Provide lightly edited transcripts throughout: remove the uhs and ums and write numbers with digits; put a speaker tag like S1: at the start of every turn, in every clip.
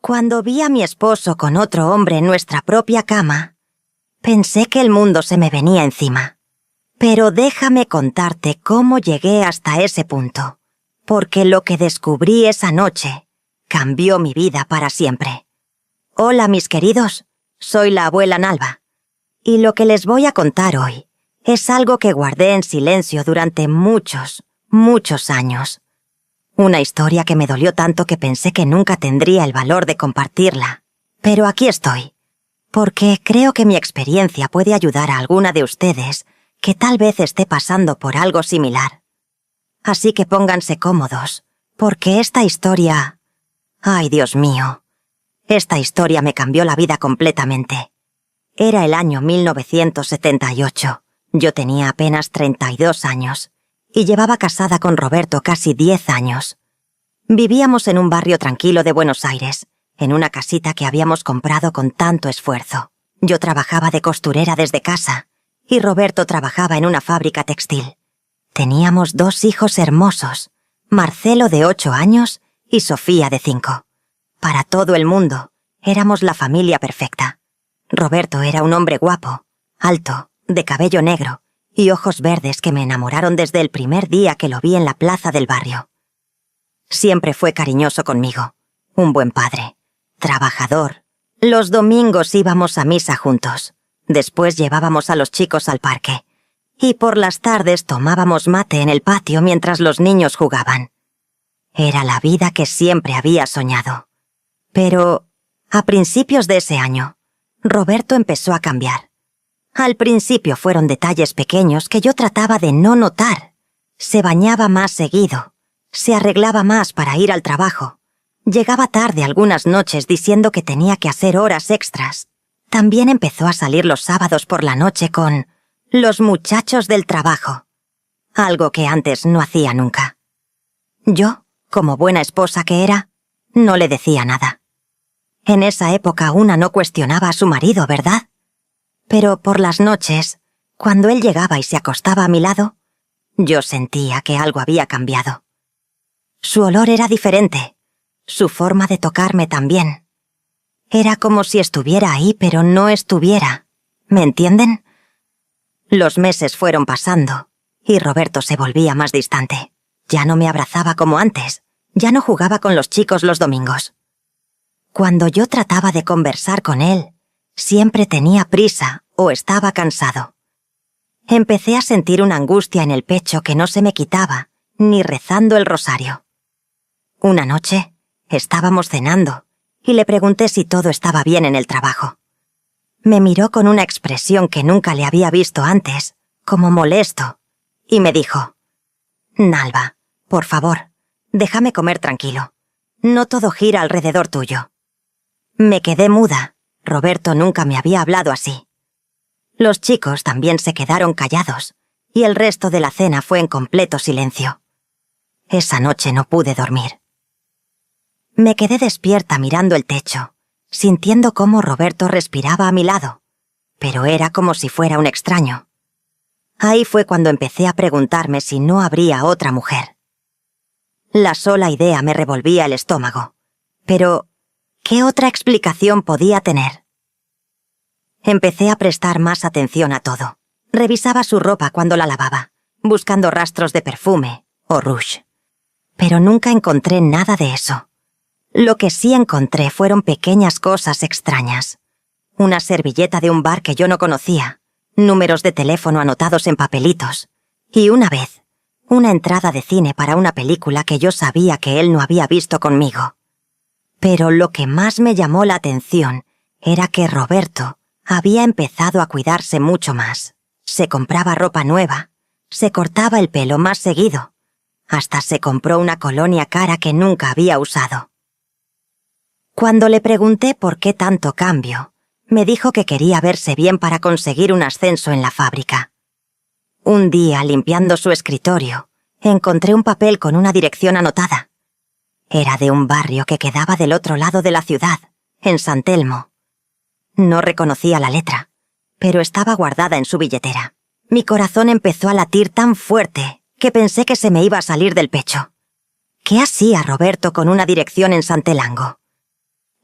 S1: Cuando vi a mi esposo con otro hombre en nuestra propia cama, pensé que el mundo se me venía encima. Pero déjame contarte cómo llegué hasta ese punto, porque lo que descubrí esa noche cambió mi vida para siempre. Hola, mis queridos, soy la abuela Nalva, y lo que les voy a contar hoy es algo que guardé en silencio durante muchos años. Una historia que me dolió tanto que pensé que nunca tendría el valor de compartirla. Pero aquí estoy, porque creo que mi experiencia puede ayudar a alguna de ustedes que tal vez esté pasando por algo similar. Así que pónganse cómodos, porque esta historia... ¡Ay, Dios mío! Esta historia me cambió la vida completamente. Era el año 1978. Yo tenía apenas 32 años. Y llevaba casada con Roberto casi 10 años. Vivíamos en un barrio tranquilo de Buenos Aires, en una casita que habíamos comprado con tanto esfuerzo. Yo trabajaba de costurera desde casa, y Roberto trabajaba en una fábrica textil. Teníamos 2 hijos hermosos, Marcelo de 8 años y Sofía de 5. Para todo el mundo, éramos la familia perfecta. Roberto era un hombre guapo, alto, de cabello negro, y ojos verdes que me enamoraron desde el primer día que lo vi en la plaza del barrio. Siempre fue cariñoso conmigo, un buen padre, trabajador. Los domingos íbamos a misa juntos, después llevábamos a los chicos al parque, y por las tardes tomábamos mate en el patio mientras los niños jugaban. Era la vida que siempre había soñado. Pero, a principios de ese año, Roberto empezó a cambiar. Al principio fueron detalles pequeños que yo trataba de no notar. Se bañaba más seguido, se arreglaba más para ir al trabajo. Llegaba tarde algunas noches diciendo que tenía que hacer horas extras. También empezó a salir los sábados por la noche con los muchachos del trabajo, algo que antes no hacía nunca. Yo, como buena esposa que era, no le decía nada. En esa época una no cuestionaba a su marido, ¿verdad? Pero por las noches, cuando él llegaba y se acostaba a mi lado, yo sentía que algo había cambiado. Su olor era diferente, su forma de tocarme también. Era como si estuviera ahí, pero no estuviera. ¿Me entienden? Los meses fueron pasando, y Roberto se volvía más distante. Ya no me abrazaba como antes, ya no jugaba con los chicos los domingos. Cuando yo trataba de conversar con él, siempre tenía prisa o estaba cansado. Empecé a sentir una angustia en el pecho que no se me quitaba, ni rezando el rosario. Una noche, estábamos cenando, y le pregunté si todo estaba bien en el trabajo. Me miró con una expresión que nunca le había visto antes, como molesto, y me dijo: «Nalva, por favor, déjame comer tranquilo. No todo gira alrededor tuyo». Me quedé muda. Roberto nunca me había hablado así. Los chicos también se quedaron callados, y el resto de la cena fue en completo silencio. Esa noche no pude dormir. Me quedé despierta mirando el techo, sintiendo cómo Roberto respiraba a mi lado, pero era como si fuera un extraño. Ahí fue cuando empecé a preguntarme si no habría otra mujer. La sola idea me revolvía el estómago, pero ¿qué otra explicación podía tener? Empecé a prestar más atención a todo. Revisaba su ropa cuando la lavaba, buscando rastros de perfume o rouge. Pero nunca encontré nada de eso. Lo que sí encontré fueron pequeñas cosas extrañas. Una servilleta de un bar que yo no conocía, números de teléfono anotados en papelitos, y una vez, una entrada de cine para una película que yo sabía que él no había visto conmigo. Pero lo que más me llamó la atención era que Roberto había empezado a cuidarse mucho más. Se compraba ropa nueva, se cortaba el pelo más seguido, hasta se compró una colonia cara que nunca había usado. Cuando le pregunté por qué tanto cambio, me dijo que quería verse bien para conseguir un ascenso en la fábrica. Un día, limpiando su escritorio, encontré un papel con una dirección anotada. Era de un barrio que quedaba del otro lado de la ciudad, en San Telmo. No reconocía la letra, pero estaba guardada en su billetera. Mi corazón empezó a latir tan fuerte que pensé que se me iba a salir del pecho. ¿Qué hacía Roberto con una dirección en Santelango?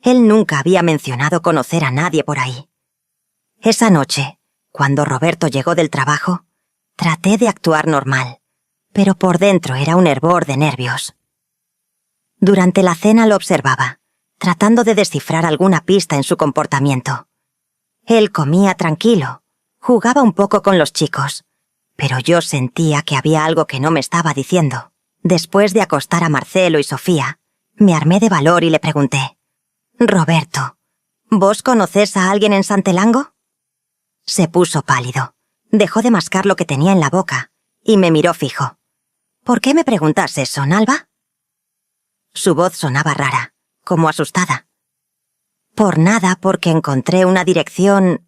S1: Él nunca había mencionado conocer a nadie por ahí. Esa noche, cuando Roberto llegó del trabajo, traté de actuar normal, pero por dentro era un hervor de nervios. Durante la cena lo observaba, tratando de descifrar alguna pista en su comportamiento. Él comía tranquilo, jugaba un poco con los chicos, pero yo sentía que había algo que no me estaba diciendo. Después de acostar a Marcelo y Sofía, me armé de valor y le pregunté: «Roberto, ¿vos conocés a alguien en Santelango?» Se puso pálido, dejó de mascar lo que tenía en la boca y me miró fijo. «¿Por qué me preguntas eso, Nalva?» Su voz sonaba rara, como asustada. «Por nada, porque encontré una dirección...»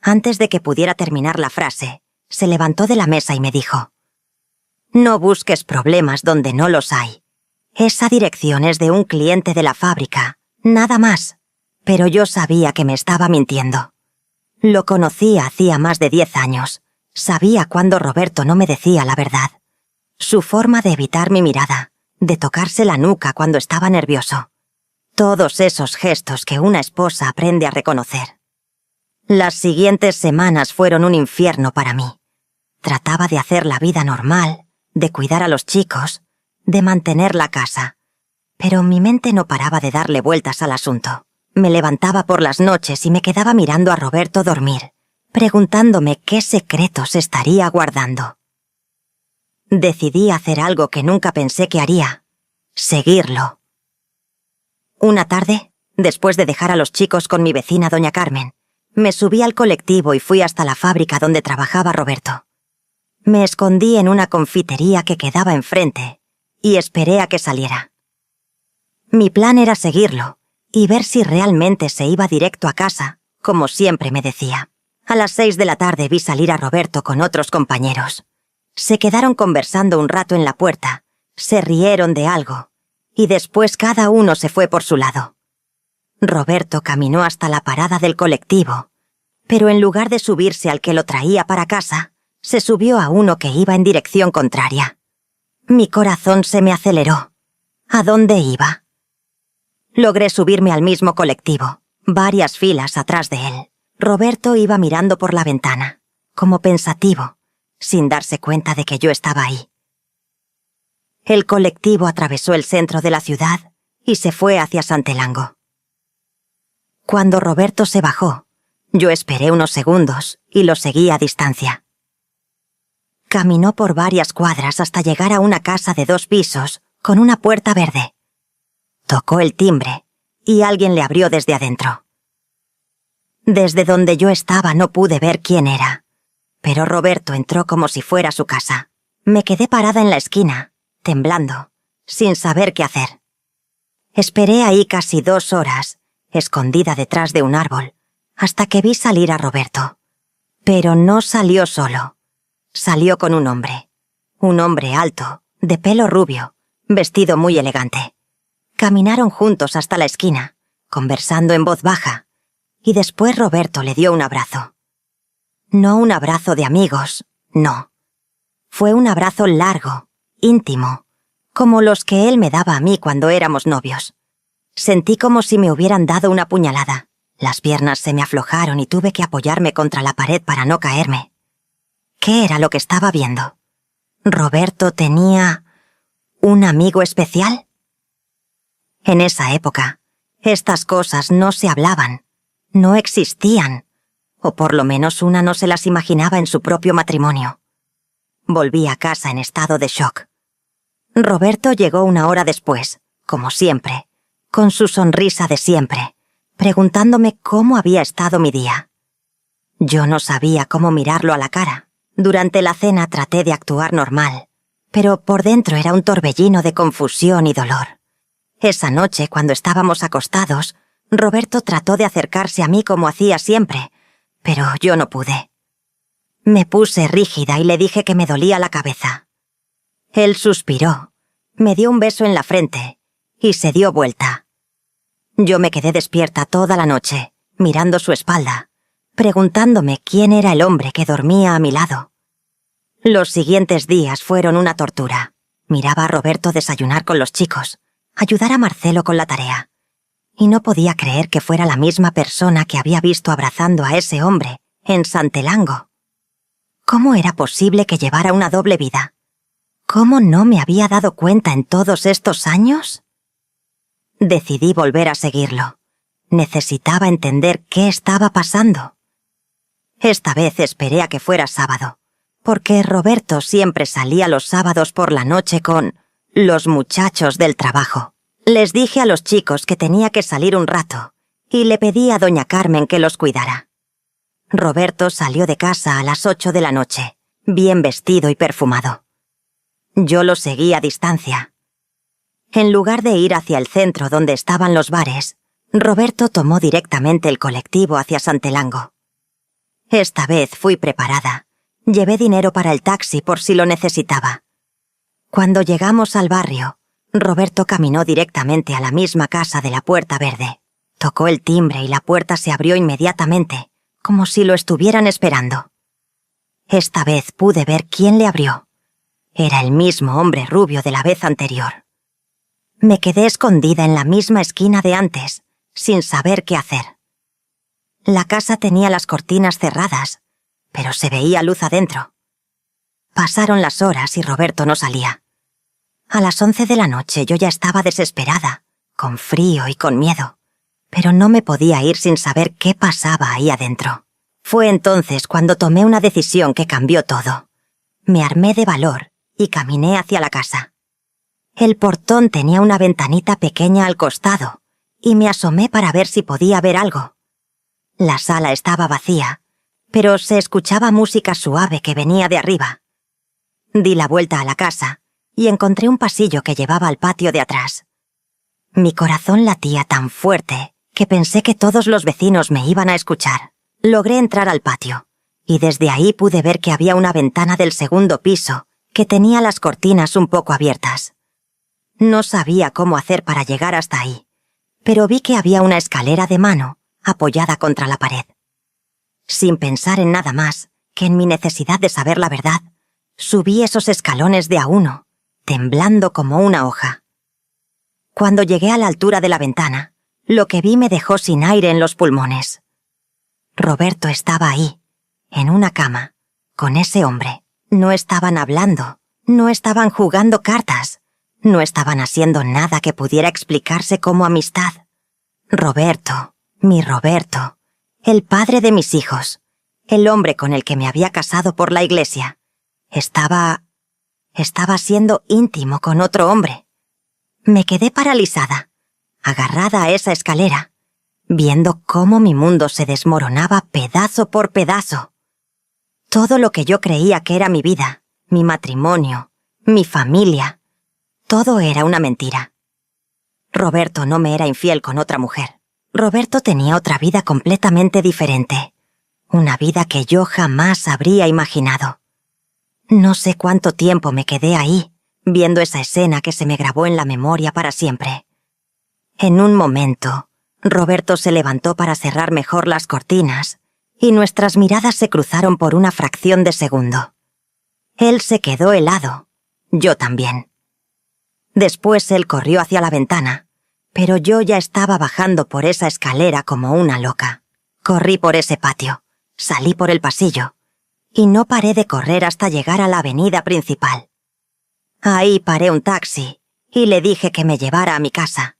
S1: Antes de que pudiera terminar la frase, se levantó de la mesa y me dijo: «No busques problemas donde no los hay. Esa dirección es de un cliente de la fábrica, nada más». Pero yo sabía que me estaba mintiendo. Lo conocía hacía más de 10 años. Sabía cuando Roberto no me decía la verdad. Su forma de evitar mi mirada, de tocarse la nuca cuando estaba nervioso. Todos esos gestos que una esposa aprende a reconocer. Las siguientes semanas fueron un infierno para mí. Trataba de hacer la vida normal, de cuidar a los chicos, de mantener la casa. Pero mi mente no paraba de darle vueltas al asunto. Me levantaba por las noches y me quedaba mirando a Roberto dormir, preguntándome qué secretos estaría guardando. Decidí hacer algo que nunca pensé que haría: seguirlo. Una tarde, después de dejar a los chicos con mi vecina doña Carmen, me subí al colectivo y fui hasta la fábrica donde trabajaba Roberto. Me escondí en una confitería que quedaba enfrente y esperé a que saliera. Mi plan era seguirlo y ver si realmente se iba directo a casa, como siempre me decía. A las 6 de la tarde vi salir a Roberto con otros compañeros. Se quedaron conversando un rato en la puerta, se rieron de algo, y después cada uno se fue por su lado. Roberto caminó hasta la parada del colectivo, pero en lugar de subirse al que lo traía para casa, se subió a uno que iba en dirección contraria. Mi corazón se me aceleró. ¿A dónde iba? Logré subirme al mismo colectivo, varias filas atrás de él. Roberto iba mirando por la ventana, como pensativo, sin darse cuenta de que yo estaba ahí. El colectivo atravesó el centro de la ciudad y se fue hacia Santelango. Cuando Roberto se bajó, yo esperé unos segundos y lo seguí a distancia. Caminó por varias cuadras hasta llegar a una casa de 2 pisos con una puerta verde. Tocó el timbre y alguien le abrió desde adentro. Desde donde yo estaba no pude ver quién era, pero Roberto entró como si fuera su casa. Me quedé parada en la esquina, temblando, sin saber qué hacer. Esperé ahí casi 2 horas, escondida detrás de un árbol, hasta que vi salir a Roberto. Pero no salió solo. Salió con un hombre alto, de pelo rubio, vestido muy elegante. Caminaron juntos hasta la esquina, conversando en voz baja, y después Roberto le dio un abrazo. No un abrazo de amigos, no. Fue un abrazo largo, íntimo, como los que él me daba a mí cuando éramos novios. Sentí como si me hubieran dado una puñalada. Las piernas se me aflojaron y tuve que apoyarme contra la pared para no caerme. ¿Qué era lo que estaba viendo? ¿Roberto tenía un amigo especial? En esa época, estas cosas no se hablaban, no existían, o por lo menos una no se las imaginaba en su propio matrimonio. Volví a casa en estado de shock. Roberto llegó 1 hora después, como siempre, con su sonrisa de siempre, preguntándome cómo había estado mi día. Yo no sabía cómo mirarlo a la cara. Durante la cena traté de actuar normal, pero por dentro era un torbellino de confusión y dolor. Esa noche, cuando estábamos acostados, Roberto trató de acercarse a mí como hacía siempre, pero yo no pude. Me puse rígida y le dije que me dolía la cabeza. Él suspiró, me dio un beso en la frente y se dio vuelta. Yo me quedé despierta toda la noche, mirando su espalda, preguntándome quién era el hombre que dormía a mi lado. Los siguientes días fueron una tortura. Miraba a Roberto desayunar con los chicos, ayudar a Marcelo con la tarea. y no podía creer que fuera la misma persona que había visto abrazando a ese hombre en Santelango. ¿Cómo era posible que llevara una doble vida? ¿Cómo no me había dado cuenta en todos estos años? Decidí volver a seguirlo. Necesitaba entender qué estaba pasando. Esta vez esperé a que fuera sábado, porque Roberto siempre salía los sábados por la noche con los muchachos del trabajo. Les dije a los chicos que tenía que salir un rato y le pedí a doña Carmen que los cuidara. Roberto salió de casa a las 8 de la noche, bien vestido y perfumado. Yo lo seguí a distancia. En lugar de ir hacia el centro donde estaban los bares, Roberto tomó directamente el colectivo hacia Santelango. Esta vez fui preparada. Llevé dinero para el taxi por si lo necesitaba. Cuando llegamos al barrio, Roberto caminó directamente a la misma casa de la Puerta Verde. Tocó el timbre y la puerta se abrió inmediatamente, como si lo estuvieran esperando. Esta vez pude ver quién le abrió. Era el mismo hombre rubio de la vez anterior. Me quedé escondida en la misma esquina de antes, sin saber qué hacer. La casa tenía las cortinas cerradas, pero se veía luz adentro. Pasaron las horas y Roberto no salía. A las 11 de la noche yo ya estaba desesperada, con frío y con miedo, pero no me podía ir sin saber qué pasaba ahí adentro. Fue entonces cuando tomé una decisión que cambió todo. Me armé de valor y caminé hacia la casa. El portón tenía una ventanita pequeña al costado, y me asomé para ver si podía ver algo. La sala estaba vacía, pero se escuchaba música suave que venía de arriba. Di la vuelta a la casa y encontré un pasillo que llevaba al patio de atrás. Mi corazón latía tan fuerte que pensé que todos los vecinos me iban a escuchar. Logré entrar al patio, y desde ahí pude ver que había una ventana del segundo piso que tenía las cortinas un poco abiertas. No sabía cómo hacer para llegar hasta ahí, pero vi que había una escalera de mano apoyada contra la pared. Sin pensar en nada más que en mi necesidad de saber la verdad, subí esos escalones de a uno, temblando como una hoja. Cuando llegué a la altura de la ventana, lo que vi me dejó sin aire en los pulmones. Roberto estaba ahí, en una cama, con ese hombre. No estaban hablando, no estaban jugando cartas, no estaban haciendo nada que pudiera explicarse como amistad. Roberto, mi Roberto, el padre de mis hijos, el hombre con el que me había casado por la iglesia, estaba siendo íntimo con otro hombre. Me quedé paralizada, agarrada a esa escalera, viendo cómo mi mundo se desmoronaba pedazo por pedazo. Todo lo que yo creía que era mi vida, mi matrimonio, mi familia, todo era una mentira. Roberto no me era infiel con otra mujer. Roberto tenía otra vida completamente diferente, una vida que yo jamás habría imaginado. No sé cuánto tiempo me quedé ahí, viendo esa escena que se me grabó en la memoria para siempre. En un momento, Roberto se levantó para cerrar mejor las cortinas, y nuestras miradas se cruzaron por una fracción de segundo. Él se quedó helado, yo también. Después él corrió hacia la ventana, pero yo ya estaba bajando por esa escalera como una loca. Corrí por ese patio, salí por el pasillo, y no paré de correr hasta llegar a la avenida principal. Ahí paré un taxi y le dije que me llevara a mi casa.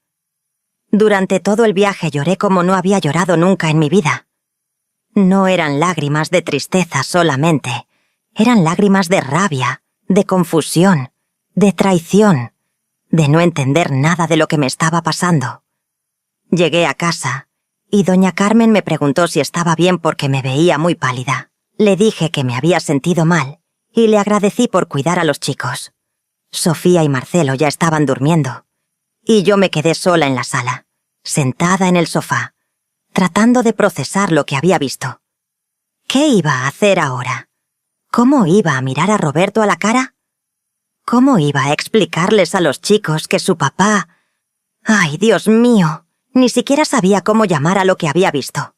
S1: Durante todo el viaje lloré como no había llorado nunca en mi vida. No eran lágrimas de tristeza solamente, eran lágrimas de rabia, de confusión, de traición, de no entender nada de lo que me estaba pasando. Llegué a casa, y doña Carmen me preguntó si estaba bien porque me veía muy pálida. Le dije que me había sentido mal, y le agradecí por cuidar a los chicos. Sofía y Marcelo ya estaban durmiendo, y yo me quedé sola en la sala, sentada en el sofá, tratando de procesar lo que había visto. ¿Qué iba a hacer ahora? ¿Cómo iba a mirar a Roberto a la cara? ¿Cómo iba a explicarles a los chicos que su papá... ¡Ay, Dios mío! Ni siquiera sabía cómo llamar a lo que había visto.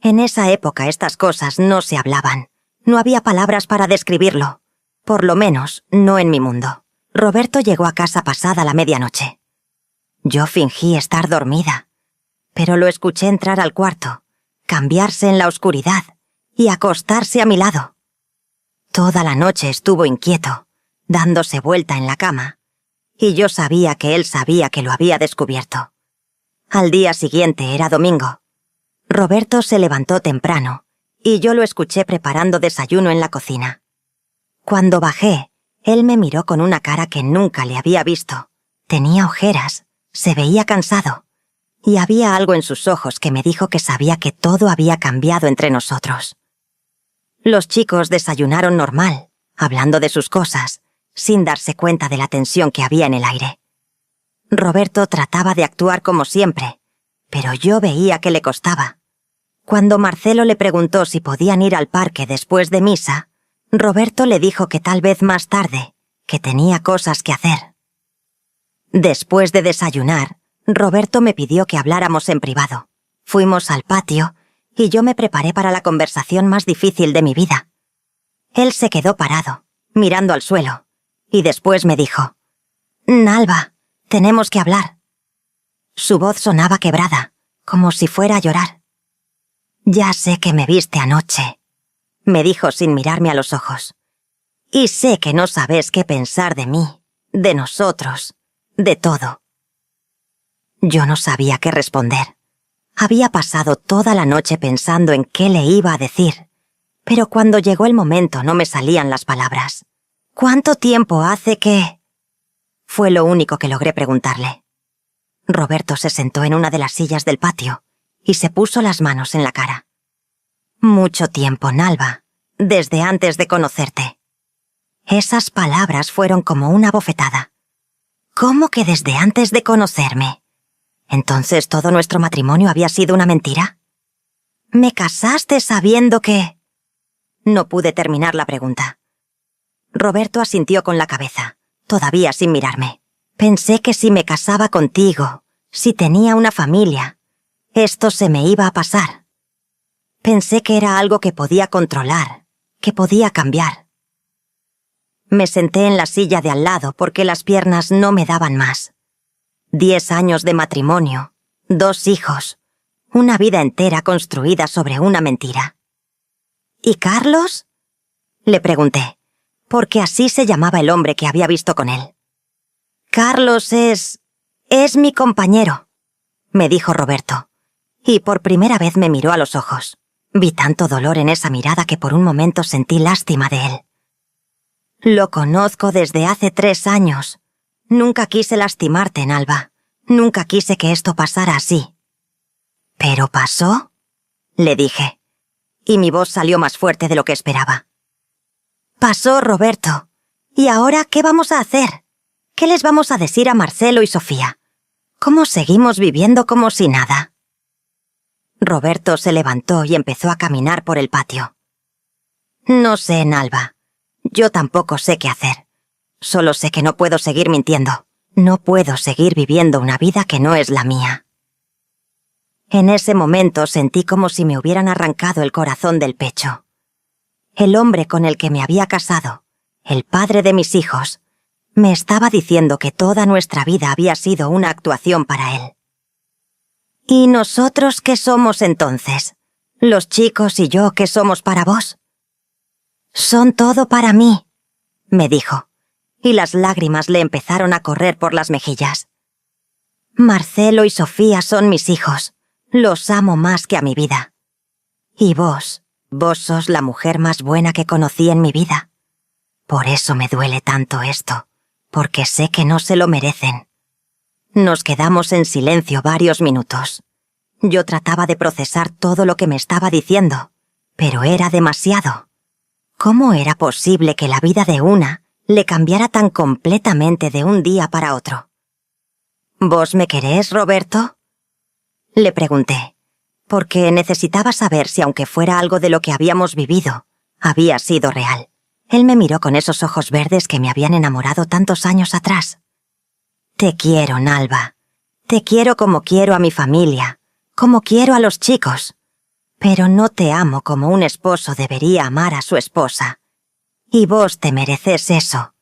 S1: En esa época estas cosas no se hablaban. No había palabras para describirlo. Por lo menos, no en mi mundo. Roberto llegó a casa pasada la medianoche. Yo fingí estar dormida. pero lo escuché entrar al cuarto, cambiarse en la oscuridad y acostarse a mi lado. Toda la noche estuvo inquieto, dándose vuelta en la cama, y yo sabía que él sabía que lo había descubierto. Al día siguiente era domingo. Roberto se levantó temprano, y yo lo escuché preparando desayuno en la cocina. Cuando bajé, él me miró con una cara que nunca le había visto. Tenía ojeras, se veía cansado, y había algo en sus ojos que me dijo que sabía que todo había cambiado entre nosotros. Los chicos desayunaron normal, hablando de sus cosas, sin darse cuenta de la tensión que había en el aire. Roberto trataba de actuar como siempre, pero yo veía que le costaba. Cuando Marcelo le preguntó si podían ir al parque después de misa, Roberto le dijo que tal vez más tarde, que tenía cosas que hacer. Después de desayunar, Roberto me pidió que habláramos en privado. Fuimos al patio y yo me preparé para la conversación más difícil de mi vida. Él se quedó parado, mirando al suelo, y después me dijo: «Nalva, tenemos que hablar». Su voz sonaba quebrada, como si fuera a llorar. «Ya sé que me viste anoche», me dijo sin mirarme a los ojos. «Y sé que no sabes qué pensar de mí, de nosotros, de todo». Yo no sabía qué responder. Había pasado toda la noche pensando en qué le iba a decir, pero cuando llegó el momento no me salían las palabras. «¿Cuánto tiempo hace que...?» Fue lo único que logré preguntarle. Roberto se sentó en una de las sillas del patio y se puso las manos en la cara. «Mucho tiempo, Nalva, desde antes de conocerte». Esas palabras fueron como una bofetada. ¿Cómo que desde antes de conocerme? ¿Entonces todo nuestro matrimonio había sido una mentira? ¿Me casaste sabiendo que...? No pude terminar la pregunta. Roberto asintió con la cabeza, todavía sin mirarme. Pensé que si me casaba contigo, si tenía una familia, esto se me iba a pasar. Pensé que era algo que podía controlar, que podía cambiar. Me senté en la silla de al lado porque las piernas no me daban más. 10 años de matrimonio, 2 hijos, una vida entera construida sobre una mentira. ¿Y Carlos?, le pregunté, porque así se llamaba el hombre que había visto con él. «Carlos es mi compañero», me dijo Roberto, y por primera vez me miró a los ojos. Vi tanto dolor en esa mirada que por un momento sentí lástima de él. «Lo conozco desde hace 3 años. Nunca quise lastimarte, Nalva. Nunca quise que esto pasara así». «¿Pero pasó?», le dije, y mi voz salió más fuerte de lo que esperaba. «Pasó, Roberto. ¿Y ahora qué vamos a hacer? ¿Qué les vamos a decir a Marcelo y Sofía? ¿Cómo seguimos viviendo como si nada?» Roberto se levantó y empezó a caminar por el patio. «No sé, Nalva. Yo tampoco sé qué hacer. Solo sé que no puedo seguir mintiendo. No puedo seguir viviendo una vida que no es la mía». En ese momento sentí como si me hubieran arrancado el corazón del pecho. El hombre con el que me había casado, el padre de mis hijos, me estaba diciendo que toda nuestra vida había sido una actuación para él. «¿Y nosotros qué somos entonces? ¿Los chicos y yo qué somos para vos?» «Son todo para mí», me dijo, y las lágrimas le empezaron a correr por las mejillas. «Marcelo y Sofía son mis hijos. Los amo más que a mi vida. Y vos sos la mujer más buena que conocí en mi vida. Por eso me duele tanto esto, porque sé que no se lo merecen». Nos quedamos en silencio varios minutos. Yo trataba de procesar todo lo que me estaba diciendo, pero era demasiado. ¿Cómo era posible que la vida de una le cambiara tan completamente de un día para otro? «¿Vos me querés, Roberto?», le pregunté, porque necesitaba saber si aunque fuera algo de lo que habíamos vivido, había sido real. Él me miró con esos ojos verdes que me habían enamorado tantos años atrás. «Te quiero, Nalva. Te quiero como quiero a mi familia, como quiero a los chicos. Pero no te amo como un esposo debería amar a su esposa. Y vos te mereces eso.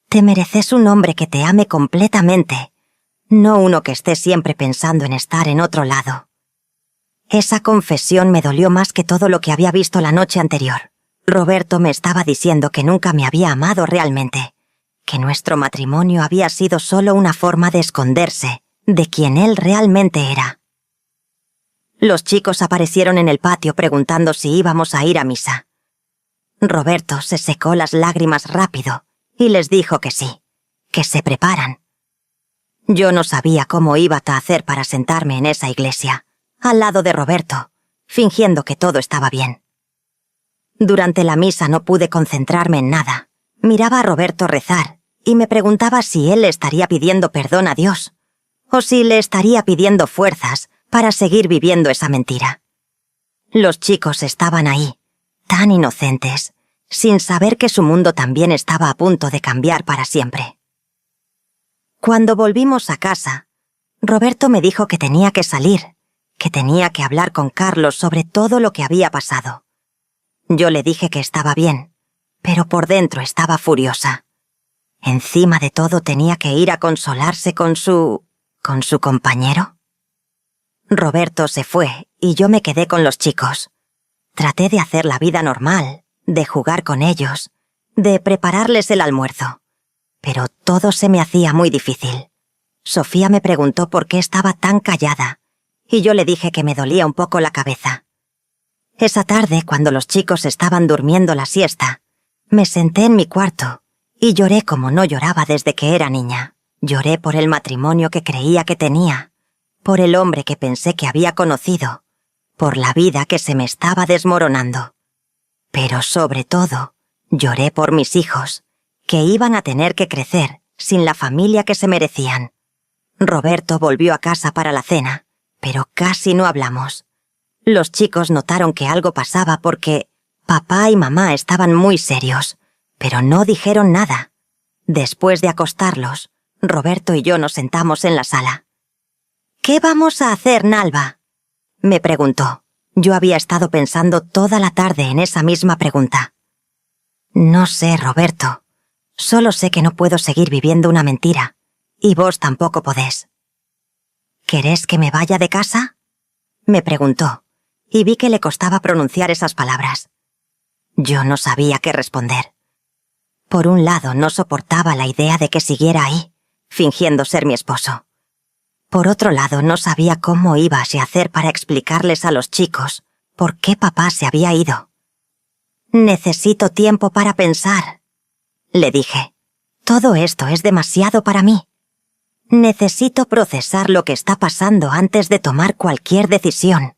S1: Te mereces un hombre que te ame completamente, no uno que esté siempre pensando en estar en otro lado. Esa confesión me dolió más que todo lo que había visto la noche anterior. Roberto me estaba diciendo que nunca me había amado realmente, que nuestro matrimonio había sido solo una forma de esconderse de quien él realmente era. Los chicos aparecieron en el patio preguntando si íbamos a ir a misa. Roberto se secó las lágrimas rápido y les dijo que sí, que se preparan. Yo no sabía cómo iba a hacer para sentarme en esa iglesia, al lado de Roberto, fingiendo que todo estaba bien. Durante la misa no pude concentrarme en nada. Miraba a Roberto rezar y me preguntaba si él le estaría pidiendo perdón a Dios o si le estaría pidiendo fuerzas para seguir viviendo esa mentira. Los chicos estaban ahí, tan inocentes, sin saber que su mundo también estaba a punto de cambiar para siempre. Cuando volvimos a casa, Roberto me dijo que tenía que salir, que tenía que hablar con Carlos sobre todo lo que había pasado. Yo le dije que estaba bien, pero por dentro estaba furiosa. Encima de todo tenía que ir a consolarse con su compañero. Roberto se fue y yo me quedé con los chicos. Traté de hacer la vida normal, de jugar con ellos, de prepararles el almuerzo. Pero todo se me hacía muy difícil. Sofía me preguntó por qué estaba tan callada, y yo le dije que me dolía un poco la cabeza. Esa tarde, cuando los chicos estaban durmiendo la siesta, me senté en mi cuarto y lloré como no lloraba desde que era niña. Lloré por el matrimonio que creía que tenía, por el hombre que pensé que había conocido, por la vida que se me estaba desmoronando. Pero sobre todo, lloré por mis hijos, que iban a tener que crecer sin la familia que se merecían. Roberto volvió a casa para la cena, pero casi no hablamos. Los chicos notaron que algo pasaba porque papá y mamá estaban muy serios, pero no dijeron nada. Después de acostarlos, Roberto y yo nos sentamos en la sala. «¿Qué vamos a hacer, Nalva?», me preguntó. Yo había estado pensando toda la tarde en esa misma pregunta. «No sé, Roberto. Solo sé que no puedo seguir viviendo una mentira, y vos tampoco podés». «¿Querés que me vaya de casa?», me preguntó, y vi que le costaba pronunciar esas palabras. Yo no sabía qué responder. Por un lado, no soportaba la idea de que siguiera ahí, fingiendo ser mi esposo. Por otro lado, no sabía cómo iba a hacer para explicarles a los chicos por qué papá se había ido. «Necesito tiempo para pensar», le dije. «Todo esto es demasiado para mí. Necesito procesar lo que está pasando antes de tomar cualquier decisión».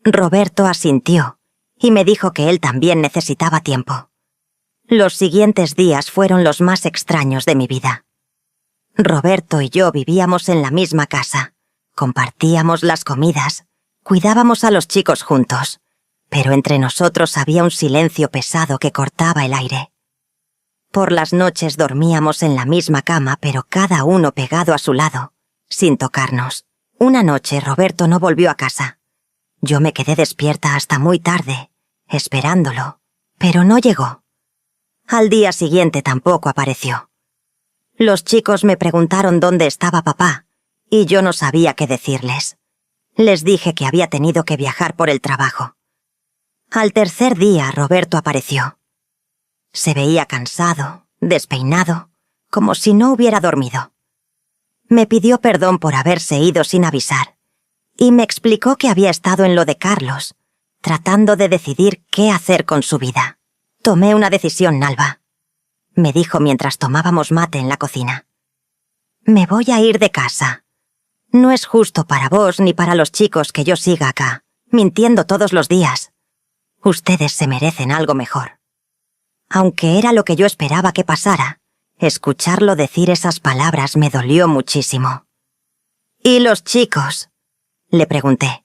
S1: Roberto asintió y me dijo que él también necesitaba tiempo. Los siguientes días fueron los más extraños de mi vida. Roberto y yo vivíamos en la misma casa, compartíamos las comidas, cuidábamos a los chicos juntos, pero entre nosotros había un silencio pesado que cortaba el aire. Por las noches dormíamos en la misma cama, pero cada uno pegado a su lado, sin tocarnos. Una noche Roberto no volvió a casa. Yo me quedé despierta hasta muy tarde, esperándolo, pero no llegó. Al día siguiente tampoco apareció. Los chicos me preguntaron dónde estaba papá, y yo no sabía qué decirles. Les dije que había tenido que viajar por el trabajo. Al tercer día Roberto apareció. Se veía cansado, despeinado, como si no hubiera dormido. Me pidió perdón por haberse ido sin avisar, y me explicó que había estado en lo de Carlos, tratando de decidir qué hacer con su vida. «Tomé una decisión, Nalva», me dijo mientras tomábamos mate en la cocina. «Me voy a ir de casa. No es justo para vos ni para los chicos que yo siga acá, mintiendo todos los días. Ustedes se merecen algo mejor». Aunque era lo que yo esperaba que pasara, escucharlo decir esas palabras me dolió muchísimo. «¿Y los chicos?», le pregunté.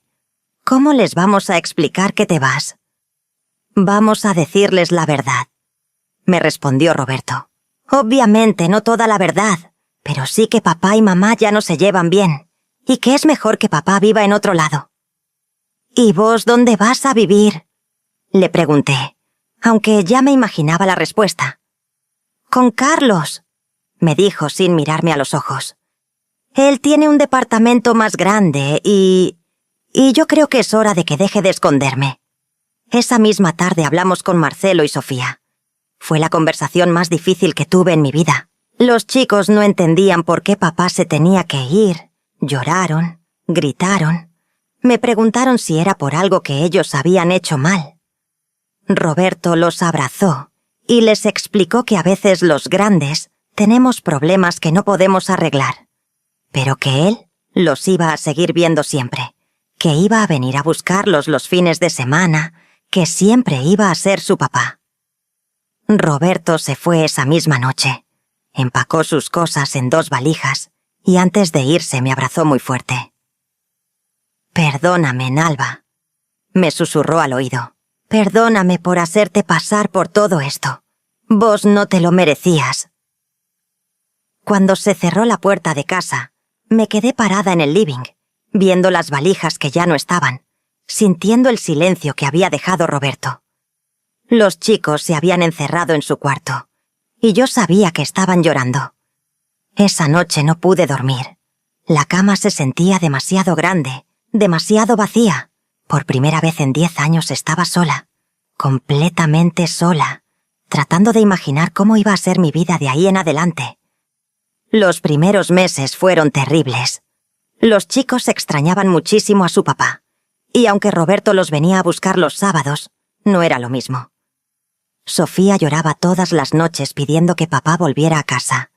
S1: «¿Cómo les vamos a explicar que te vas?» «Vamos a decirles la verdad», me respondió Roberto. «Obviamente no toda la verdad, pero sí que papá y mamá ya no se llevan bien, y que es mejor que papá viva en otro lado». «¿Y vos dónde vas a vivir?», le pregunté, aunque ya me imaginaba la respuesta. «Con Carlos», me dijo sin mirarme a los ojos. «Él tiene un departamento más grande y y yo creo que es hora de que deje de esconderme. Esa misma tarde hablamos con Marcelo y Sofía. Fue la conversación más difícil que tuve en mi vida. Los chicos no entendían por qué papá se tenía que ir, lloraron, gritaron. Me preguntaron si era por algo que ellos habían hecho mal. Roberto los abrazó y les explicó que a veces los grandes tenemos problemas que no podemos arreglar, pero que él los iba a seguir viendo siempre, que iba a venir a buscarlos los fines de semana, que siempre iba a ser su papá. Roberto se fue esa misma noche. Empacó sus cosas en 2 valijas y antes de irse me abrazó muy fuerte. «Perdóname, Nalva», me susurró al oído. «Perdóname por hacerte pasar por todo esto. Vos no te lo merecías». Cuando se cerró la puerta de casa, me quedé parada en el living, viendo las valijas que ya no estaban, sintiendo el silencio que había dejado Roberto. Los chicos se habían encerrado en su cuarto, y yo sabía que estaban llorando. Esa noche no pude dormir. La cama se sentía demasiado grande, demasiado vacía. Por primera vez en 10 años estaba sola, completamente sola, tratando de imaginar cómo iba a ser mi vida de ahí en adelante. Los primeros meses fueron terribles. Los chicos extrañaban muchísimo a su papá, y aunque Roberto los venía a buscar los sábados, no era lo mismo. Sofía lloraba todas las noches pidiendo que papá volviera a casa,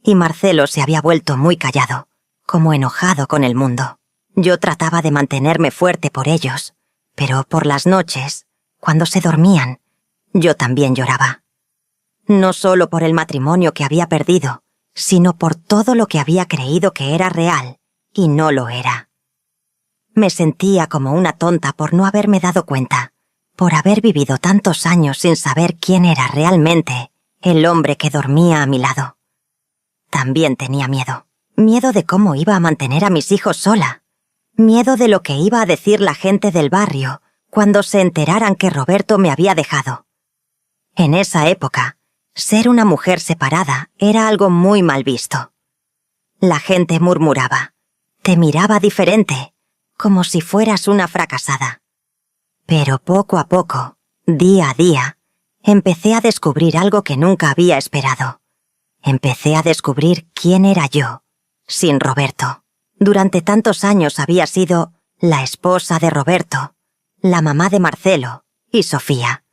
S1: y Marcelo se había vuelto muy callado, como enojado con el mundo. Yo trataba de mantenerme fuerte por ellos, pero por las noches, cuando se dormían, yo también lloraba. No solo por el matrimonio que había perdido, sino por todo lo que había creído que era real, y no lo era. Me sentía como una tonta por no haberme dado cuenta, por haber vivido tantos años sin saber quién era realmente el hombre que dormía a mi lado. También tenía miedo de cómo iba a mantener a mis hijos sola, miedo de lo que iba a decir la gente del barrio cuando se enteraran que Roberto me había dejado. En esa época, ser una mujer separada era algo muy mal visto. La gente murmuraba, te miraba diferente, como si fueras una fracasada. Pero poco a poco, día a día, empecé a descubrir algo que nunca había esperado. Empecé a descubrir quién era yo, sin Roberto. Durante tantos años había sido la esposa de Roberto, la mamá de Marcelo y Sofía,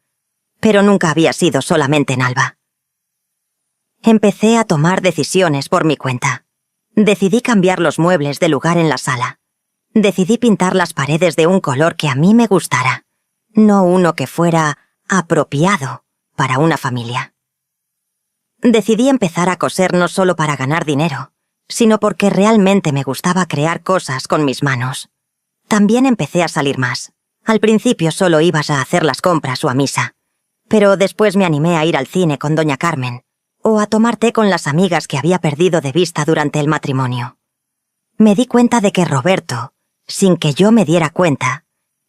S1: pero nunca había sido solamente Nalva. Empecé a tomar decisiones por mi cuenta. Decidí cambiar los muebles de lugar en la sala. Decidí pintar las paredes de un color que a mí me gustara, no uno que fuera apropiado para una familia. Decidí empezar a coser no solo para ganar dinero, sino porque realmente me gustaba crear cosas con mis manos. También empecé a salir más. Al principio solo ibas a hacer las compras o a misa, pero después me animé a ir al cine con doña Carmen, o a tomar té con las amigas que había perdido de vista durante el matrimonio. Me di cuenta de que Roberto, sin que yo me diera cuenta,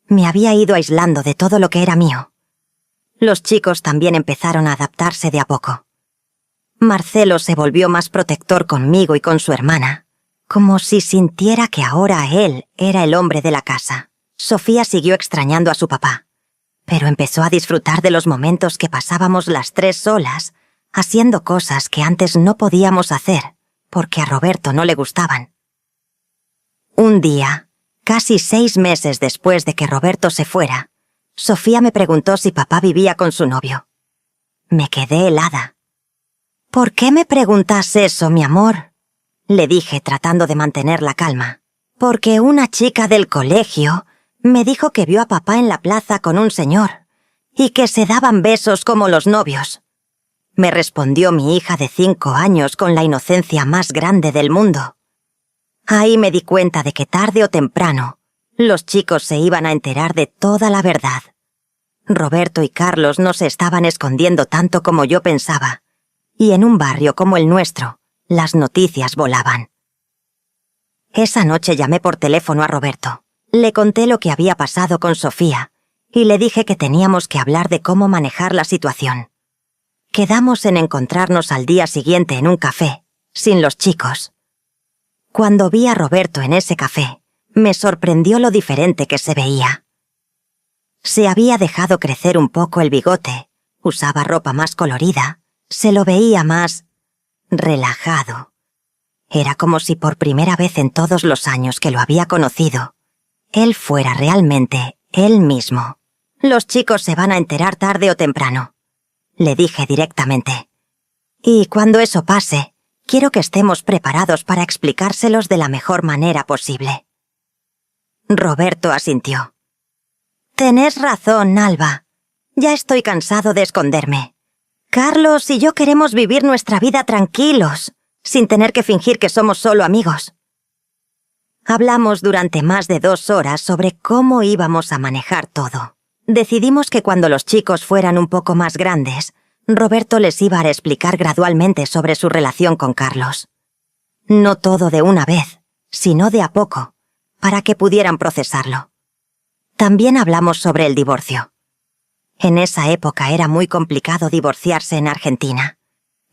S1: me había ido aislando de todo lo que era mío. Los chicos también empezaron a adaptarse de a poco. Marcelo se volvió más protector conmigo y con su hermana, como si sintiera que ahora él era el hombre de la casa. Sofía siguió extrañando a su papá, pero empezó a disfrutar de los momentos que pasábamos las 3 solas, haciendo cosas que antes no podíamos hacer, porque a Roberto no le gustaban. Un día, casi 6 meses después de que Roberto se fuera, Sofía me preguntó si papá vivía con su novio. Me quedé helada. «¿Por qué me preguntas eso, mi amor?», le dije tratando de mantener la calma. «Porque una chica del colegio me dijo que vio a papá en la plaza con un señor y que se daban besos como los novios», me respondió mi hija de 5 años con la inocencia más grande del mundo. Ahí me di cuenta de que tarde o temprano los chicos se iban a enterar de toda la verdad. Roberto y Carlos no se estaban escondiendo tanto como yo pensaba, y en un barrio como el nuestro, las noticias volaban. Esa noche llamé por teléfono a Roberto. Le conté lo que había pasado con Sofía y le dije que teníamos que hablar de cómo manejar la situación. Quedamos en encontrarnos al día siguiente en un café, sin los chicos. Cuando vi a Roberto en ese café, Me sorprendió lo diferente que se veía. Se había dejado crecer un poco el bigote, usaba ropa más colorida, se lo veía más relajado. Era como si por primera vez en todos los años que lo había conocido, él fuera realmente él mismo. Los chicos se van a enterar tarde o temprano, le dije directamente. Y cuando eso pase, quiero que estemos preparados para explicárselos de la mejor manera posible. Roberto asintió. Tenés razón, Alba. Ya estoy cansado de esconderme. Carlos y yo queremos vivir nuestra vida tranquilos, sin tener que fingir que somos solo amigos. Hablamos durante más de 2 horas sobre cómo íbamos a manejar todo. Decidimos que cuando los chicos fueran un poco más grandes, Roberto les iba a explicar gradualmente sobre su relación con Carlos. No todo de una vez, sino de a poco, para que pudieran procesarlo. También hablamos sobre el divorcio. En esa época era muy complicado divorciarse en Argentina,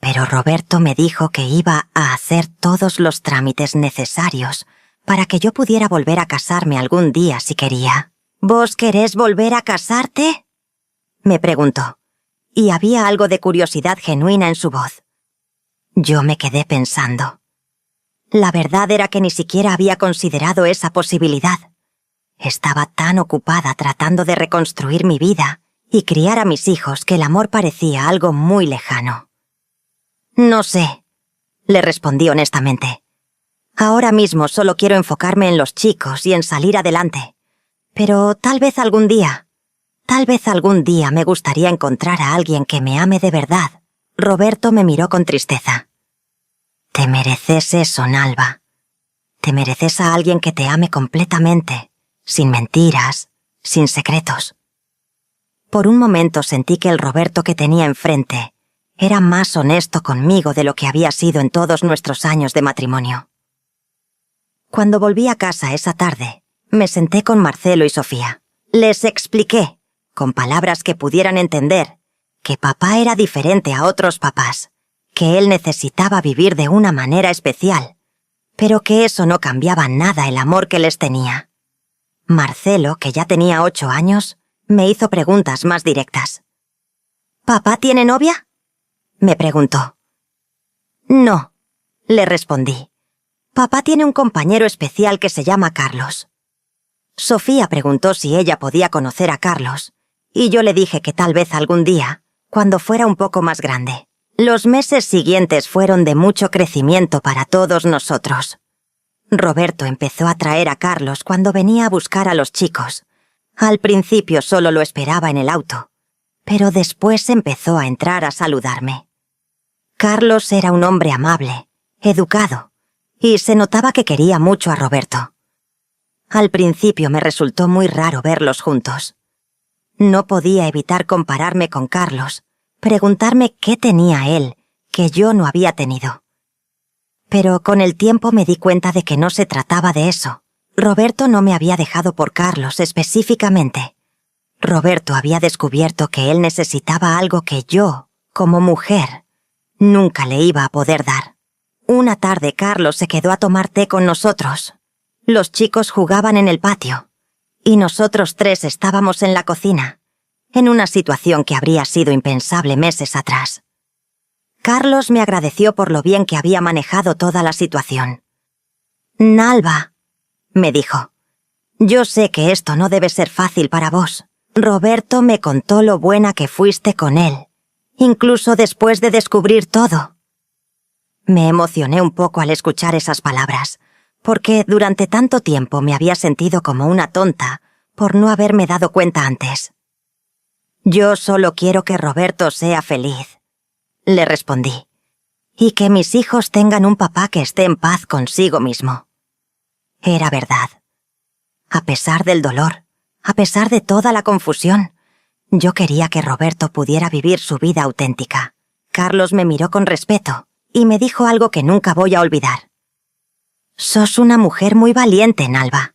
S1: pero Roberto me dijo que iba a hacer todos los trámites necesarios para que yo pudiera volver a casarme algún día si quería. ¿Vos querés volver a casarte?, me preguntó, y había algo de curiosidad genuina en su voz. Yo me quedé pensando. La verdad era que ni siquiera había considerado esa posibilidad. Estaba tan ocupada tratando de reconstruir mi vida y criar a mis hijos que el amor parecía algo muy lejano. No sé, le respondí honestamente. Ahora mismo solo quiero enfocarme en los chicos y en salir adelante. Pero tal vez algún día me gustaría encontrar a alguien que me ame de verdad. Roberto me miró con tristeza. Te mereces eso, Alba. Te mereces a alguien que te ame completamente, sin mentiras, sin secretos. Por un momento sentí que el Roberto que tenía enfrente era más honesto conmigo de lo que había sido en todos nuestros años de matrimonio. Cuando volví a casa esa tarde, me senté con Marcelo y Sofía. Les expliqué, con palabras que pudieran entender, que papá era diferente a otros papás, que él necesitaba vivir de una manera especial, pero que eso no cambiaba nada el amor que les tenía. Marcelo, que ya tenía 8 años, me hizo preguntas más directas. ¿Papá tiene novia?, me preguntó. No, le respondí. Papá tiene un compañero especial que se llama Carlos. Sofía preguntó si ella podía conocer a Carlos, y yo le dije que tal vez algún día, cuando fuera un poco más grande. Los meses siguientes fueron de mucho crecimiento para todos nosotros. Roberto empezó a traer a Carlos cuando venía a buscar a los chicos. Al principio solo lo esperaba en el auto, pero después empezó a entrar a saludarme. Carlos era un hombre amable, educado, y se notaba que quería mucho a Roberto. Al principio me resultó muy raro verlos juntos. No podía evitar compararme con Carlos, preguntarme qué tenía él que yo no había tenido. Pero con el tiempo me di cuenta de que no se trataba de eso. Roberto no me había dejado por Carlos específicamente. Roberto había descubierto que él necesitaba algo que yo, como mujer, nunca le iba a poder dar. Una tarde Carlos se quedó a tomar té con nosotros. Los chicos jugaban en el patio, y nosotros 3 estábamos en la cocina, en una situación que habría sido impensable meses atrás. Carlos me agradeció por lo bien que había manejado toda la situación. «Alba», me dijo, «yo sé que esto no debe ser fácil para vos. Roberto me contó lo buena que fuiste con él, incluso después de descubrir todo». Me emocioné un poco al escuchar esas palabras, porque durante tanto tiempo me había sentido como una tonta por no haberme dado cuenta antes. «Yo solo quiero que Roberto sea feliz», le respondí, «y que mis hijos tengan un papá que esté en paz consigo mismo». Era verdad. A pesar del dolor, a pesar de toda la confusión, yo quería que Roberto pudiera vivir su vida auténtica. Carlos me miró con respeto y me dijo algo que nunca voy a olvidar. «Sos una mujer muy valiente, Alba.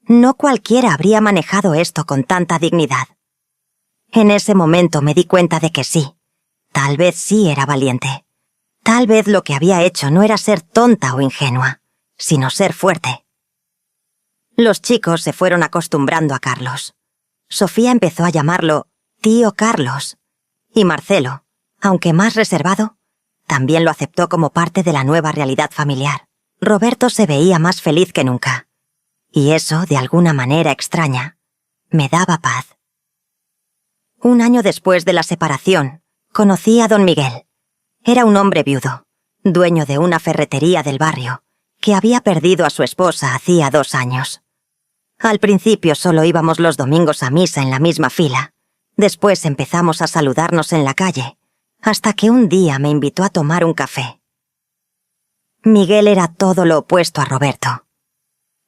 S1: No cualquiera habría manejado esto con tanta dignidad». En ese momento me di cuenta de que sí. Tal vez sí era valiente. Tal vez lo que había hecho no era ser tonta o ingenua, sino ser fuerte. Los chicos se fueron acostumbrando a Carlos. Sofía empezó a llamarlo tío Carlos. Y Marcelo, aunque más reservado, también lo aceptó como parte de la nueva realidad familiar. Roberto se veía más feliz que nunca. Y eso, de alguna manera extraña, me daba paz. Un año después de la separación, conocí a don Miguel. Era un hombre viudo, dueño de una ferretería del barrio, que había perdido a su esposa hacía 2 años. Al principio solo íbamos los domingos a misa en la misma fila. Después empezamos a saludarnos en la calle, hasta que un día me invitó a tomar un café. Miguel era todo lo opuesto a Roberto.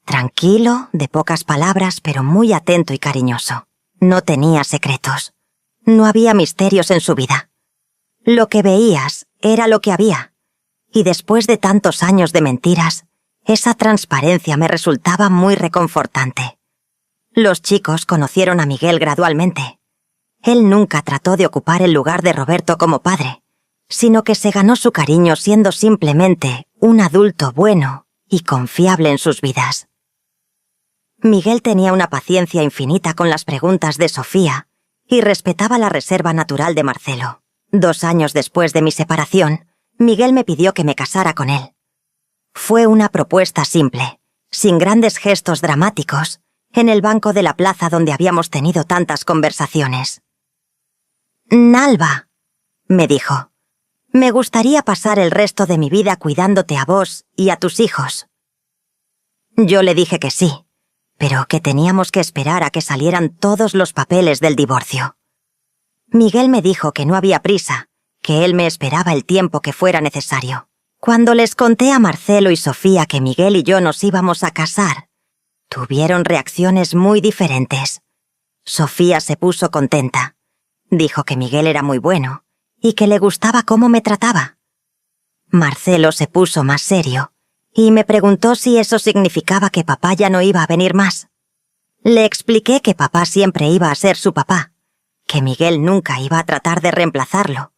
S1: Tranquilo, de pocas palabras, pero muy atento y cariñoso. No tenía secretos. No había misterios en su vida. Lo que veías era lo que había. Y después de tantos años de mentiras, esa transparencia me resultaba muy reconfortante. Los chicos conocieron a Miguel gradualmente. Él nunca trató de ocupar el lugar de Roberto como padre, sino que se ganó su cariño siendo simplemente un adulto bueno y confiable en sus vidas. Miguel tenía una paciencia infinita con las preguntas de Sofía y respetaba la reserva natural de Marcelo. 2 años después de mi separación, Miguel me pidió que me casara con él. Fue una propuesta simple, sin grandes gestos dramáticos, en el banco de la plaza donde habíamos tenido tantas conversaciones. «Nalva», me dijo, «me gustaría pasar el resto de mi vida cuidándote a vos y a tus hijos». Yo le dije que sí, pero que teníamos que esperar a que salieran todos los papeles del divorcio. Miguel me dijo que no había prisa, que él me esperaba el tiempo que fuera necesario. Cuando les conté a Marcelo y Sofía que Miguel y yo nos íbamos a casar, tuvieron reacciones muy diferentes. Sofía se puso contenta. Dijo que Miguel era muy bueno y que le gustaba cómo me trataba. Marcelo se puso más serio y me preguntó si eso significaba que papá ya no iba a venir más. Le expliqué que papá siempre iba a ser su papá, que Miguel nunca iba a tratar de reemplazarlo,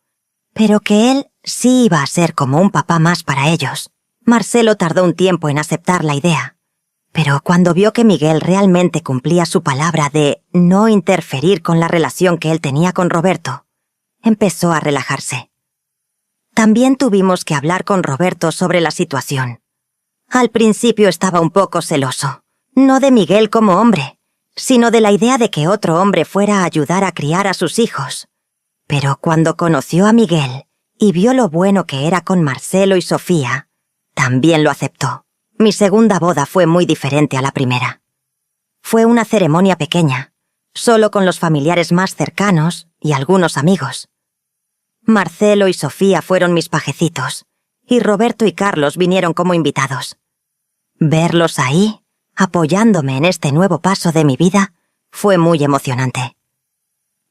S1: pero que él sí iba a ser como un papá más para ellos. Marcelo tardó un tiempo en aceptar la idea, pero cuando vio que Miguel realmente cumplía su palabra de no interferir con la relación que él tenía con Roberto, empezó a relajarse. También tuvimos que hablar con Roberto sobre la situación. Al principio estaba un poco celoso, no de Miguel como hombre, sino de la idea de que otro hombre fuera a ayudar a criar a sus hijos. Pero cuando conoció a Miguel y vio lo bueno que era con Marcelo y Sofía, también lo aceptó. Mi segunda boda fue muy diferente a la primera. Fue una ceremonia pequeña, solo con los familiares más cercanos y algunos amigos. Marcelo y Sofía fueron mis pajecitos, y Roberto y Carlos vinieron como invitados. Verlos ahí, apoyándome en este nuevo paso de mi vida, fue muy emocionante.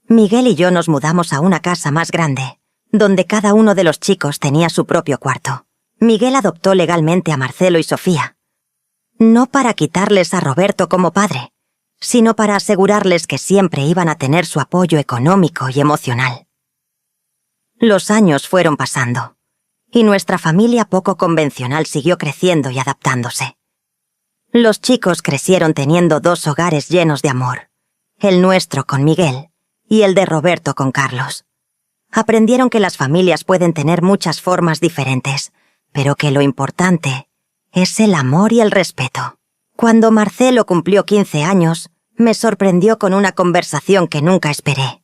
S1: Miguel y yo nos mudamos a una casa más grande, donde cada uno de los chicos tenía su propio cuarto. Miguel adoptó legalmente a Marcelo y Sofía. No para quitarles a Roberto como padre, sino para asegurarles que siempre iban a tener su apoyo económico y emocional. Los años fueron pasando, y nuestra familia poco convencional siguió creciendo y adaptándose. Los chicos crecieron teniendo 2 hogares llenos de amor, el nuestro con Miguel y el de Roberto con Carlos. Aprendieron que las familias pueden tener muchas formas diferentes, pero que lo importante es el amor y el respeto. Cuando Marcelo cumplió 15 años, me sorprendió con una conversación que nunca esperé.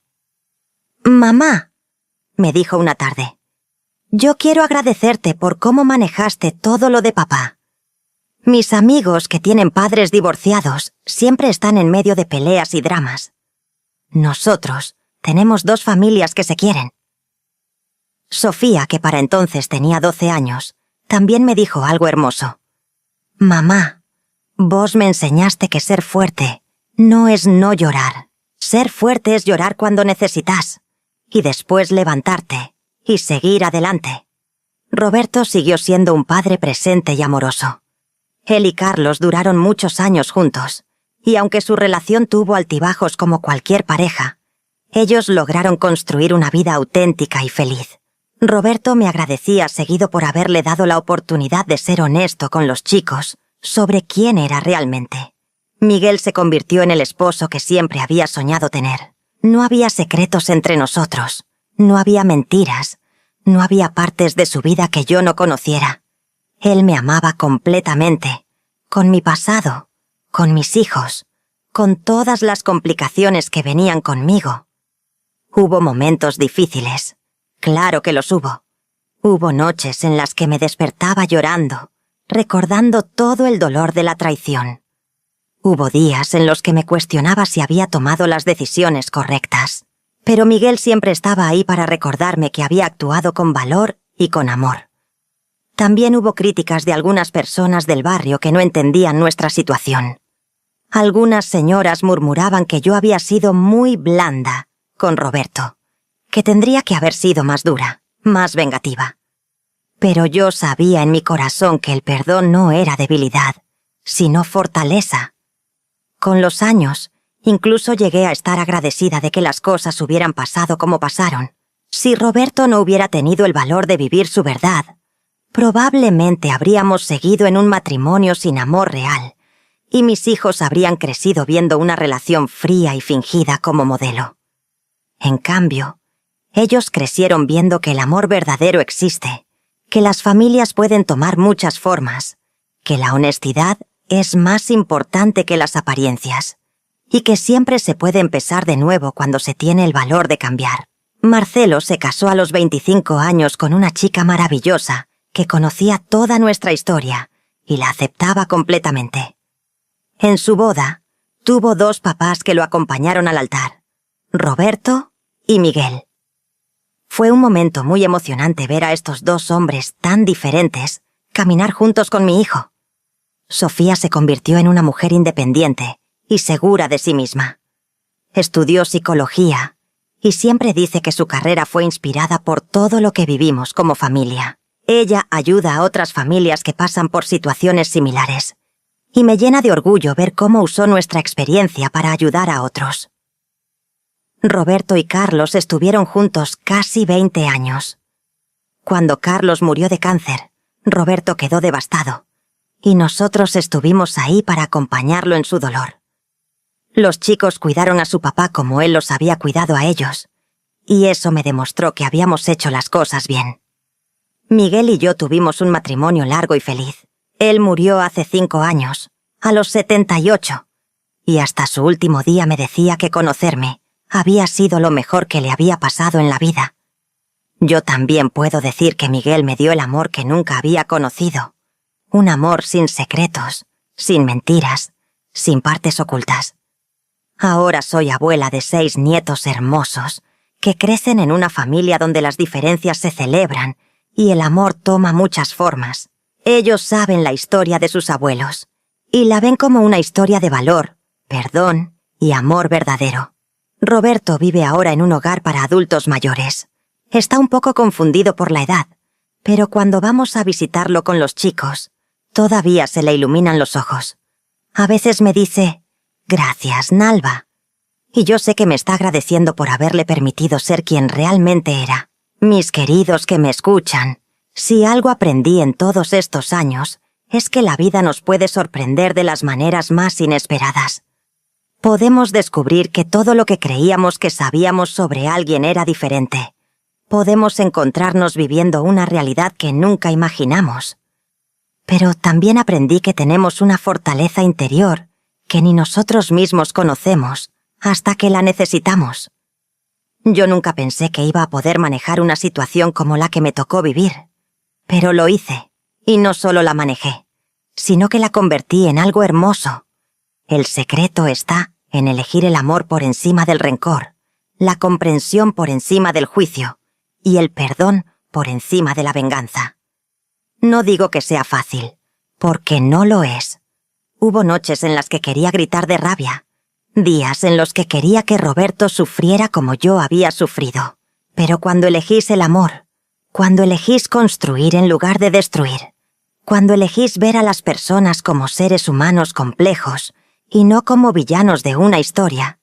S1: «Mamá», me dijo una tarde, «yo quiero agradecerte por cómo manejaste todo lo de papá. Mis amigos que tienen padres divorciados siempre están en medio de peleas y dramas. Nosotros tenemos 2 familias que se quieren». Sofía, que para entonces tenía 12 años, también me dijo algo hermoso. «Mamá, vos me enseñaste que ser fuerte no es no llorar. Ser fuerte es llorar cuando necesitas, y después levantarte y seguir adelante». Roberto siguió siendo un padre presente y amoroso. Él y Carlos duraron muchos años juntos, y aunque su relación tuvo altibajos como cualquier pareja, ellos lograron construir una vida auténtica y feliz. Roberto me agradecía seguido por haberle dado la oportunidad de ser honesto con los chicos sobre quién era realmente. Miguel se convirtió en el esposo que siempre había soñado tener. No había secretos entre nosotros, no había mentiras, no había partes de su vida que yo no conociera. Él me amaba completamente, con mi pasado, con mis hijos, con todas las complicaciones que venían conmigo. Hubo momentos difíciles, claro que los hubo. Hubo noches en las que me despertaba llorando, recordando todo el dolor de la traición. Hubo días en los que me cuestionaba si había tomado las decisiones correctas, pero Miguel siempre estaba ahí para recordarme que había actuado con valor y con amor. También hubo críticas de algunas personas del barrio que no entendían nuestra situación. Algunas señoras murmuraban que yo había sido muy blanda con Roberto, que tendría que haber sido más dura, más vengativa. Pero yo sabía en mi corazón que el perdón no era debilidad, sino fortaleza. Con los años, incluso llegué a estar agradecida de que las cosas hubieran pasado como pasaron. Si Roberto no hubiera tenido el valor de vivir su verdad, probablemente habríamos seguido en un matrimonio sin amor real, y mis hijos habrían crecido viendo una relación fría y fingida como modelo. En cambio, ellos crecieron viendo que el amor verdadero existe, que las familias pueden tomar muchas formas, que la honestidad es más importante que las apariencias, y que siempre se puede empezar de nuevo cuando se tiene el valor de cambiar. Marcelo se casó a los 25 años con una chica maravillosa que conocía toda nuestra historia y la aceptaba completamente. En su boda, tuvo 2 papás que lo acompañaron al altar, Roberto y Miguel. Fue un momento muy emocionante ver a estos 2 hombres tan diferentes caminar juntos con mi hijo. Sofía se convirtió en una mujer independiente y segura de sí misma. Estudió psicología y siempre dice que su carrera fue inspirada por todo lo que vivimos como familia. Ella ayuda a otras familias que pasan por situaciones similares, y me llena de orgullo ver cómo usó nuestra experiencia para ayudar a otros. Roberto y Carlos estuvieron juntos casi 20 años. Cuando Carlos murió de cáncer, Roberto quedó devastado, y nosotros estuvimos ahí para acompañarlo en su dolor. Los chicos cuidaron a su papá como él los había cuidado a ellos, y eso me demostró que habíamos hecho las cosas bien. Miguel y yo tuvimos un matrimonio largo y feliz. Él murió hace 5 años, a los 78, y hasta su último día me decía que conocerme había sido lo mejor que le había pasado en la vida. Yo también puedo decir que Miguel me dio el amor que nunca había conocido. Un amor sin secretos, sin mentiras, sin partes ocultas. Ahora soy abuela de 6 nietos hermosos, que crecen en una familia donde las diferencias se celebran y el amor toma muchas formas. Ellos saben la historia de sus abuelos, y la ven como una historia de valor, perdón y amor verdadero. Roberto vive ahora en un hogar para adultos mayores. Está un poco confundido por la edad, pero cuando vamos a visitarlo con los chicos, todavía se le iluminan los ojos. A veces me dice, «Gracias, Nalva». Y yo sé que me está agradeciendo por haberle permitido ser quien realmente era. Mis queridos que me escuchan, si algo aprendí en todos estos años, es que la vida nos puede sorprender de las maneras más inesperadas. Podemos descubrir que todo lo que creíamos que sabíamos sobre alguien era diferente. Podemos encontrarnos viviendo una realidad que nunca imaginamos. Pero también aprendí que tenemos una fortaleza interior que ni nosotros mismos conocemos hasta que la necesitamos. Yo nunca pensé que iba a poder manejar una situación como la que me tocó vivir, pero lo hice, y no solo la manejé, sino que la convertí en algo hermoso. El secreto está en elegir el amor por encima del rencor, la comprensión por encima del juicio, y el perdón por encima de la venganza. No digo que sea fácil, porque no lo es. Hubo noches en las que quería gritar de rabia, días en los que quería que Roberto sufriera como yo había sufrido. Pero cuando elegís el amor, cuando elegís construir en lugar de destruir, cuando elegís ver a las personas como seres humanos complejos y no como villanos de una historia,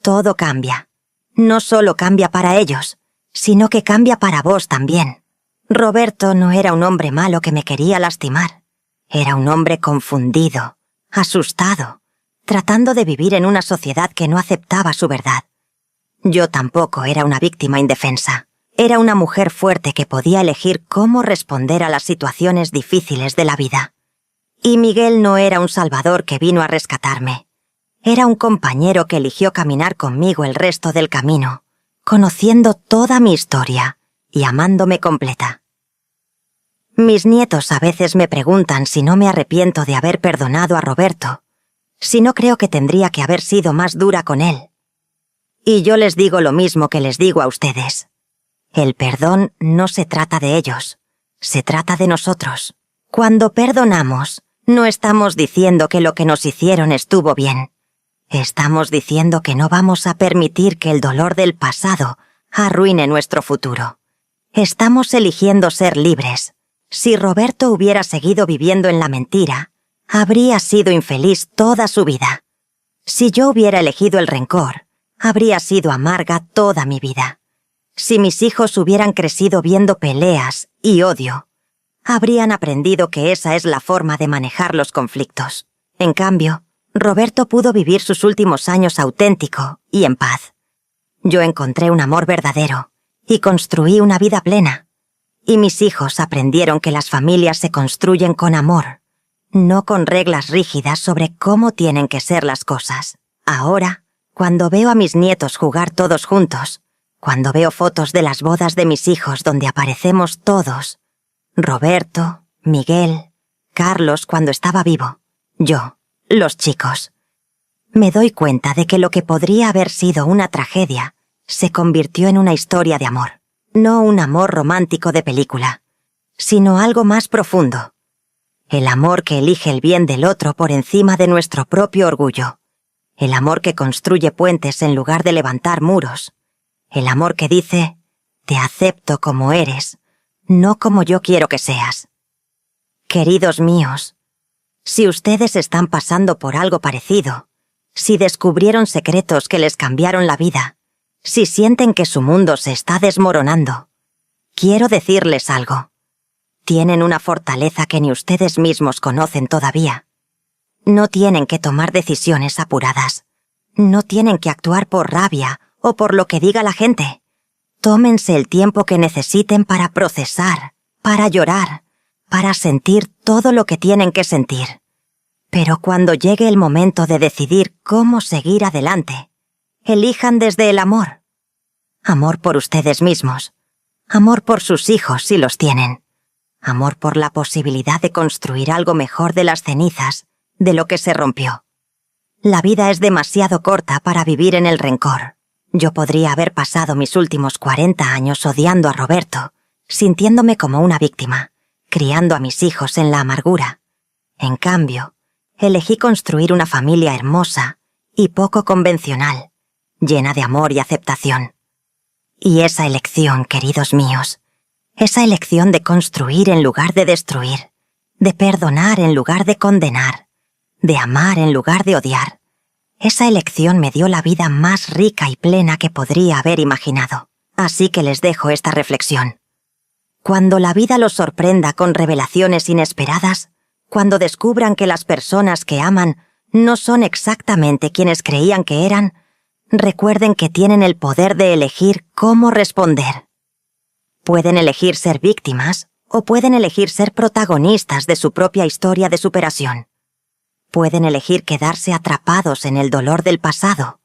S1: todo cambia. No solo cambia para ellos, sino que cambia para vos también. Roberto no era un hombre malo que me quería lastimar. Era un hombre confundido, asustado, tratando de vivir en una sociedad que no aceptaba su verdad. Yo tampoco era una víctima indefensa. Era una mujer fuerte que podía elegir cómo responder a las situaciones difíciles de la vida. Y Miguel no era un salvador que vino a rescatarme. Era un compañero que eligió caminar conmigo el resto del camino, conociendo toda mi historia y amándome completa. Mis nietos a veces me preguntan si no me arrepiento de haber perdonado a Roberto, si no creo que tendría que haber sido más dura con él. Y yo les digo lo mismo que les digo a ustedes. El perdón no se trata de ellos, se trata de nosotros. Cuando perdonamos, no estamos diciendo que lo que nos hicieron estuvo bien. Estamos diciendo que no vamos a permitir que el dolor del pasado arruine nuestro futuro. Estamos eligiendo ser libres. Si Roberto hubiera seguido viviendo en la mentira, habría sido infeliz toda su vida. Si yo hubiera elegido el rencor, habría sido amarga toda mi vida. Si mis hijos hubieran crecido viendo peleas y odio, habrían aprendido que esa es la forma de manejar los conflictos. En cambio, Roberto pudo vivir sus últimos años auténtico y en paz. Yo encontré un amor verdadero y construí una vida plena. Y mis hijos aprendieron que las familias se construyen con amor, no con reglas rígidas sobre cómo tienen que ser las cosas. Ahora, cuando veo a mis nietos jugar todos juntos, cuando veo fotos de las bodas de mis hijos donde aparecemos todos, Roberto, Miguel, Carlos cuando estaba vivo, yo, los chicos, me doy cuenta de que lo que podría haber sido una tragedia se convirtió en una historia de amor. No un amor romántico de película, sino algo más profundo. El amor que elige el bien del otro por encima de nuestro propio orgullo. El amor que construye puentes en lugar de levantar muros. El amor que dice, te acepto como eres, no como yo quiero que seas. Queridos míos, si ustedes están pasando por algo parecido, si descubrieron secretos que les cambiaron la vida, si sienten que su mundo se está desmoronando, quiero decirles algo. Tienen una fortaleza que ni ustedes mismos conocen todavía. No tienen que tomar decisiones apuradas. No tienen que actuar por rabia o por lo que diga la gente. Tómense el tiempo que necesiten para procesar, para llorar, para sentir todo lo que tienen que sentir. Pero cuando llegue el momento de decidir cómo seguir adelante, elijan desde el amor. Amor por ustedes mismos. Amor por sus hijos si los tienen. Amor por la posibilidad de construir algo mejor de las cenizas, de lo que se rompió. La vida es demasiado corta para vivir en el rencor. Yo podría haber pasado mis últimos 40 años odiando a Roberto, sintiéndome como una víctima, criando a mis hijos en la amargura. En cambio, elegí construir una familia hermosa y poco convencional, llena de amor y aceptación. Y esa elección, queridos míos, esa elección de construir en lugar de destruir, de perdonar en lugar de condenar, de amar en lugar de odiar, esa elección me dio la vida más rica y plena que podría haber imaginado. Así que les dejo esta reflexión. Cuando la vida los sorprenda con revelaciones inesperadas, cuando descubran que las personas que aman no son exactamente quienes creían que eran, recuerden que tienen el poder de elegir cómo responder. Pueden elegir ser víctimas o pueden elegir ser protagonistas de su propia historia de superación. Pueden elegir quedarse atrapados en el dolor del pasado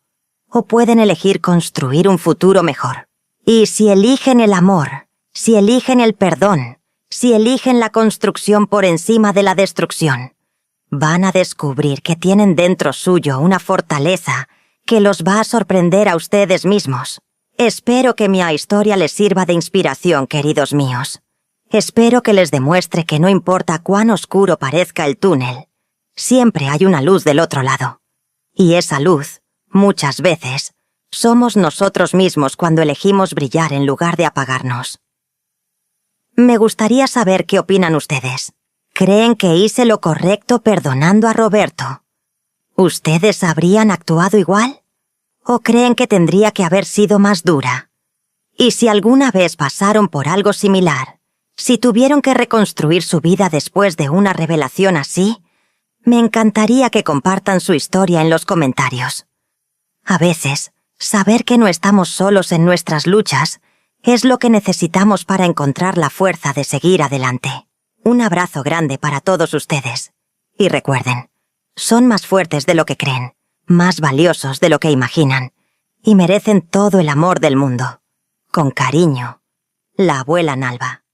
S1: o pueden elegir construir un futuro mejor. Y si eligen el amor, si eligen el perdón, si eligen la construcción por encima de la destrucción, van a descubrir que tienen dentro suyo una fortaleza que los va a sorprender a ustedes mismos. Espero que mi historia les sirva de inspiración, queridos míos. Espero que les demuestre que no importa cuán oscuro parezca el túnel, siempre hay una luz del otro lado. Y esa luz, muchas veces, somos nosotros mismos cuando elegimos brillar en lugar de apagarnos. Me gustaría saber qué opinan ustedes. ¿Creen que hice lo correcto perdonando a Roberto? ¿Ustedes habrían actuado igual? ¿O creen que tendría que haber sido más dura? Y si alguna vez pasaron por algo similar, si tuvieron que reconstruir su vida después de una revelación así, Me encantaría que compartan su historia en los comentarios. A veces, saber que no estamos solos en nuestras luchas es lo que necesitamos para encontrar la fuerza de seguir adelante. Un abrazo grande para todos ustedes. Y recuerden, son más fuertes de lo que creen, más valiosos de lo que imaginan, y merecen todo el amor del mundo. Con cariño, la abuela Nalva.